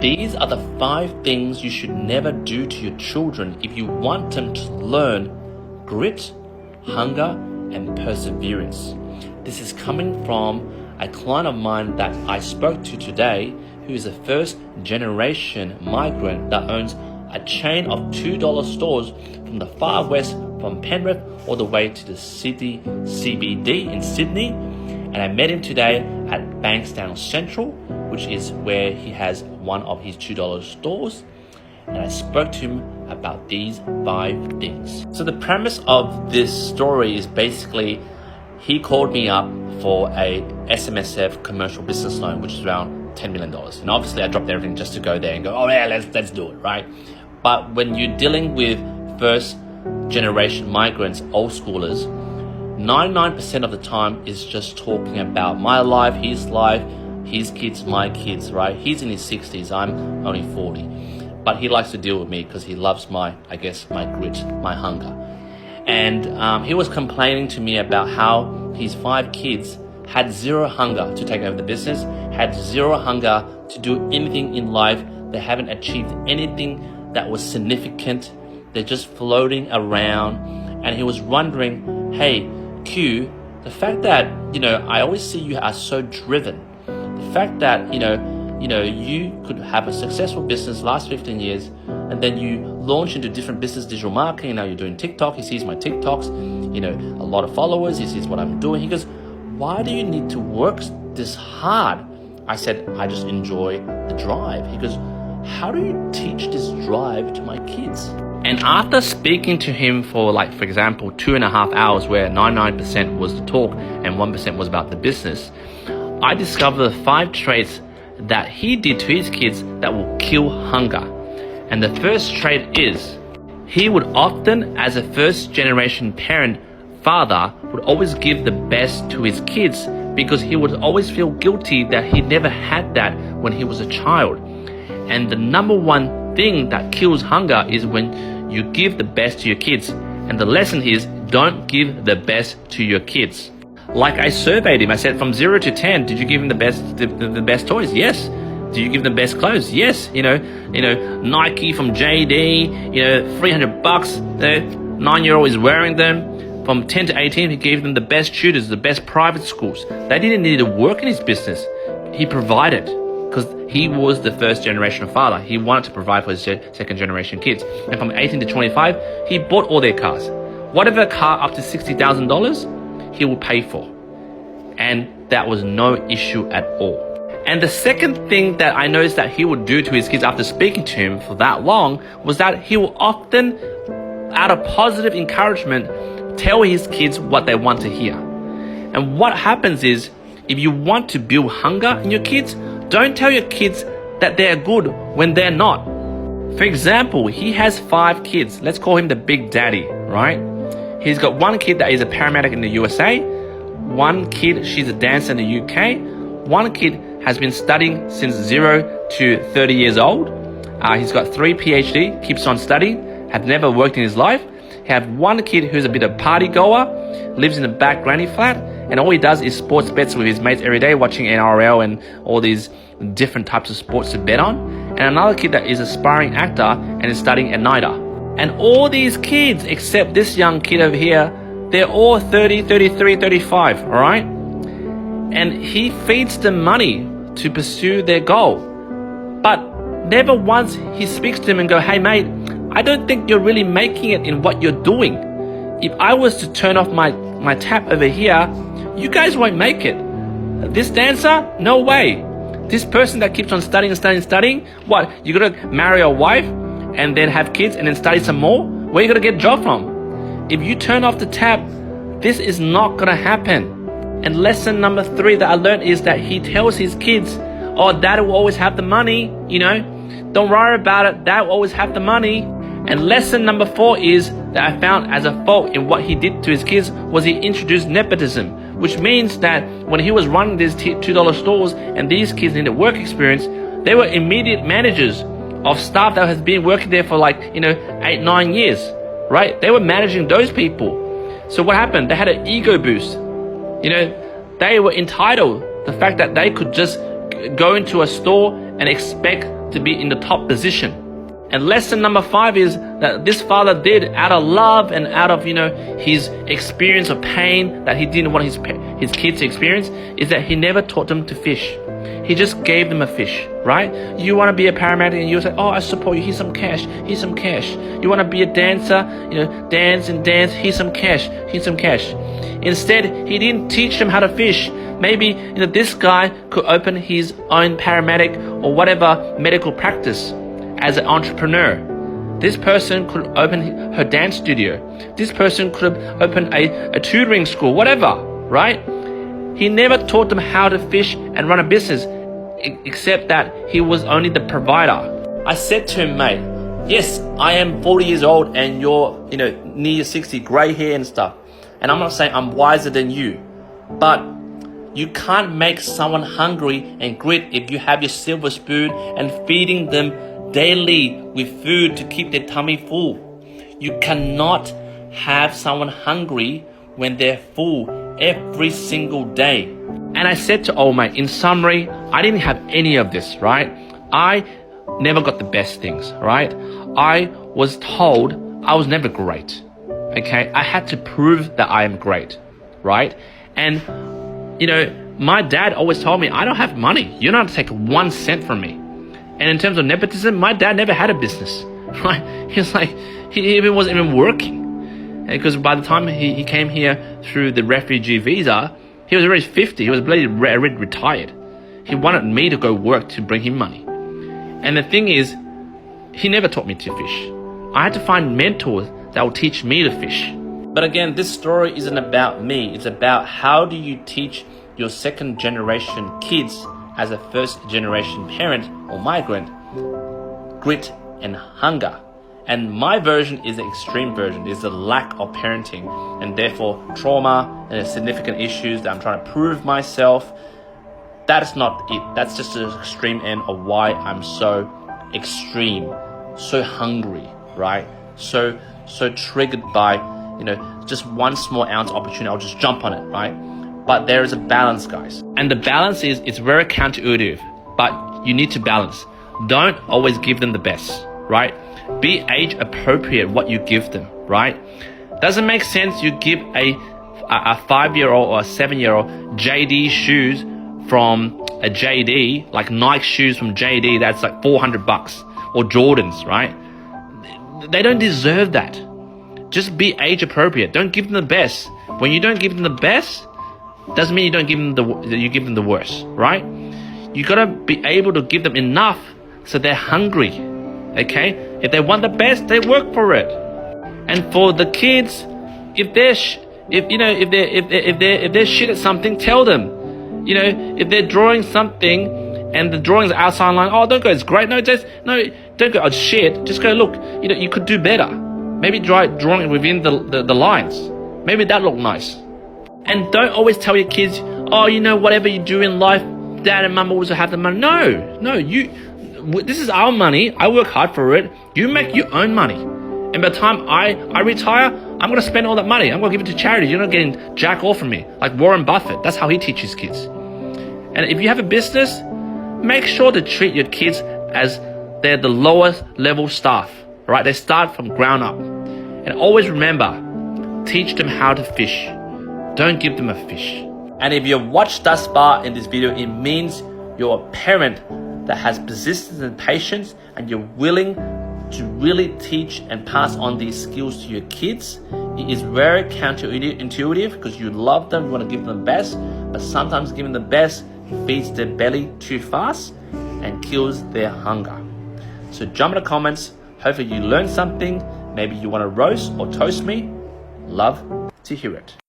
These are the 5 things you should never do to your children if you want them to learn grit, hunger, and perseverance. This is coming from a client of mine that I spoke to today, who is a first-generation migrant that owns a chain of $2 stores from the far west, from Penrith all the way to the Sydney CBD in Sydney. And I met him today at Bankstown Central, which is where he has one of his $2 stores. And I spoke to him about these 5 things. So the premise of this story is basically he called me up for a SMSF commercial business loan, which is around $10 million. And obviously I dropped everything just to go there and go, oh yeah, let's do it, right? But when you're dealing with first generation migrants, old schoolers, 99% of the time is just talking about my life, his kids, my kids, right? He's in his 60s, I'm only 40. But he likes to deal with me because he loves my grit, my hunger. And he was complaining to me about how his 5 kids had zero hunger to take over the business, had zero hunger to do anything in life. They haven't achieved anything that was significant. They're just floating around. And he was wondering, hey, Q, the fact that, I always see you are so driven. The fact that, you could have a successful business last 15 years and then you launch into different business digital marketing. Now you're doing TikTok. He sees my TikToks, a lot of followers. He sees what I'm doing. He goes, why do you need to work this hard? I said, I just enjoy the drive. He goes, how do you teach this drive to my kids? And after speaking to him for for example, 2.5 hours where 99% was the talk and 1% was about the business, I discovered the 5 traits that he did to his kids that will kill hunger. And the first trait is, he would often, as a first generation parent, father, would always give the best to his kids because he would always feel guilty that he never had that when he was a child. And the number one thing that kills hunger is when you give the best to your kids. And the lesson is, don't give the best to your kids. Like I surveyed him, I said from 0 to 10, did you give him the best toys? Yes. Do you give them the best clothes? Yes. Nike from JD, $300. The 9-year-old is wearing them. From 10 to 18, he gave them the best tutors, the best private schools. They didn't need to work in his business. He provided because he was the first generation father. He wanted to provide for his second generation kids. And from 18 to 25, he bought all their cars. Whatever car up to $60,000, he would pay for. And that was no issue at all. And the second thing that I noticed that he would do to his kids after speaking to him for that long was that he will often, out of positive encouragement, tell his kids what they want to hear. And what happens is, if you want to build hunger in your kids, don't tell your kids that they're good when they're not. For example, he has 5 kids. Let's call him the big daddy, right? He's got 1 kid that is a paramedic in the USA, 1 kid, she's a dancer in the UK, 1 kid has been studying since 0 to 30 years old. He's got 3 PhD, keeps on studying, have never worked in his life. He have 1 kid who's a bit of party goer, lives in a back granny flat, and all he does is sports bets with his mates every day, watching NRL and all these different types of sports to bet on. And another kid that is an aspiring actor and is studying at NIDA. And all these kids, except this young kid over here, they're all 30, 33, 35, all right? And he feeds them money to pursue their goal. But never once he speaks to them and go, hey mate, I don't think you're really making it in what you're doing. If I was to turn off my tap over here, you guys won't make it. This dancer, no way. This person that keeps on studying, what? You gotta marry a wife and then have kids and then study some more? Where you gonna get a job from? If you turn off the tap, this is not gonna happen. And lesson number 3 that I learned is that he tells his kids, oh, dad will always have the money, don't worry about it, dad will always have the money. And lesson number 4 is that I found as a fault in what he did to his kids was he introduced nepotism, which means that when he was running these $2 stores and these kids needed work experience, they were immediate managers of staff that has been working there for 8-9 years, right? They were managing those people. So what happened? They had an ego boost. They were entitled. The fact that they could just go into a store and expect to be in the top position. And lesson number 5 is that this father did out of love and out of, his experience of pain that he didn't want his kids to experience, is that he never taught them to fish. He just gave them a fish, right? You want to be a paramedic and you say, oh, I support you, here's some cash, here's some cash. You want to be a dancer, dance and dance, here's some cash, here's some cash. Instead, he didn't teach them how to fish. Maybe this guy could open his own paramedic or whatever medical practice as an entrepreneur. This person could open her dance studio. This person could open a tutoring school, whatever, right? He never taught them how to fish and run a business, except that he was only the provider. I said to him, mate, yes, I am 40 years old and you're, near 60, grey hair and stuff. And I'm not saying I'm wiser than you, but you can't make someone hungry and grit if you have your silver spoon and feeding them daily with food to keep their tummy full. You cannot have someone hungry when they're full every single day. And I said to old mate, in summary, I didn't have any of this, right? I never got the best things, right? I was told I was never great, okay? I had to prove that I am great, right? And, my dad always told me, I don't have money. You don't have to take 1 cent from me. And in terms of nepotism, my dad never had a business, right? He was like, he wasn't even working. Because by the time he came here through the refugee visa, he was already 50. He was already retired. He wanted me to go work to bring him money. And the thing is, he never taught me to fish. I had to find mentors that will teach me to fish. But again, this story isn't about me. It's about how do you teach your second generation kids as a first generation parent or migrant grit and hunger. And my version is the extreme version, is the lack of parenting and therefore trauma and significant issues that I'm trying to prove myself. That is not it. That's just the extreme end of why I'm so extreme, so hungry, right? So triggered by, just 1 small ounce opportunity, I'll just jump on it, right? But there is a balance, guys. And the balance is, it's very counterintuitive, but you need to balance. Don't always give them the best, right? Be age appropriate what you give them, right? Doesn't make sense you give a 5-year-old or a 7-year-old JD shoes from a JD, like Nike shoes from JD, that's like $400, or Jordans, right? They don't deserve that. Just be age appropriate. Don't give them the best. When you don't give them the best, doesn't mean you don't give them you give them the worst, right? You gotta be able to give them enough so they're hungry. Okay? If they want the best, they work for it. And for the kids, if they're shit at something, tell them. If they're drawing something and the drawing's outside line, oh, don't go, it's great. No, don't go, oh, shit. Just go, look, you could do better. Maybe drawing it within the lines. Maybe that look nice. And don't always tell your kids, oh, whatever you do in life, dad and mum always have the money. No, this is our money. I work hard for it. You make your own money. And by the time I retire, I'm going to spend all that money. I'm going to give it to charity. You're not getting jack off from me. Like Warren Buffett. That's how he teaches kids. And if you have a business, make sure to treat your kids as they're the lowest level staff. Right? They start from ground up. And always remember, teach them how to fish. Don't give them a fish. And if you've watched thus far in this video, it means you're a parent that has persistence and patience, and you're willing to really teach and pass on these skills to your kids. It is very counterintuitive because you love them, you want to give them the best, but sometimes giving the best feeds their belly too fast and kills their hunger. So jump in the comments. Hopefully you learned something. Maybe you want to roast or toast me. Love to hear it.